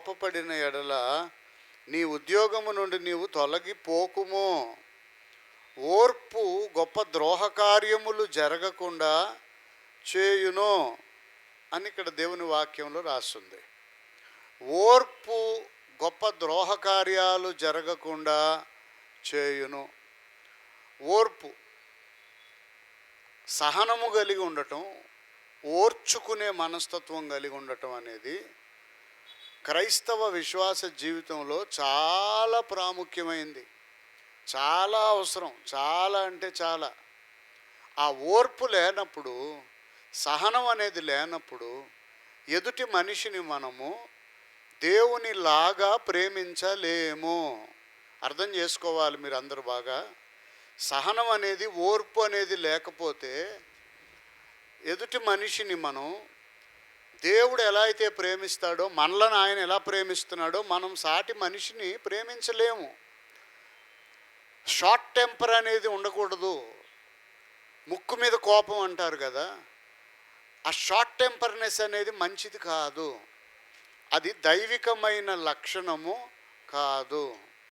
కోపపడిన ఎడల నీ ఉద్యోగము నుండి నీవు తొలగిపోకుము. ఓర్పు గొప్ప ద్రోహకార్యములు జరగకుండా చేయును అని ఇక్కడ దేవుని వాక్యంలో రాస్తుంది. ఓర్పు గొప్ప ద్రోహకార్యాలు జరగకుండా చేయును. ఓర్పు, సహనము కలిగి ఉండటం, ఓర్చుకునే మనస్తత్వం కలిగి ఉండటం అనేది క్రైస్తవ విశ్వాస జీవితంలో చాలా ప్రాముఖ్యమైంది, చాలా అవసరం, చాలా అంటే చాలా. ఆ ఓర్పు లేనప్పుడు, సహనం అనేది లేనప్పుడు ఎదుటి మనిషిని మనము దేవునిలాగా ప్రేమించలేము. అర్థం చేసుకోవాలి మీరు అందరూ బాగా. సహనం అనేది, ఓర్పు అనేది లేకపోతే ఎదుటి మనిషిని మనం దేవుడు ఎలా అయితే ప్రేమిస్తాడో, మనలను ఆయన ఎలా ప్రేమిస్తున్నాడో మనం సాటి మనిషిని ప్రేమించలేము. షార్ట్ టెంపర్ అనేది ఉండకూడదు. ముక్కు మీద కోపం అంటారు కదా, ఆ షార్ట్ టెంపర్నెస్ అనేది మంచిది కాదు. అది దైవికమైన లక్షణము కాదు.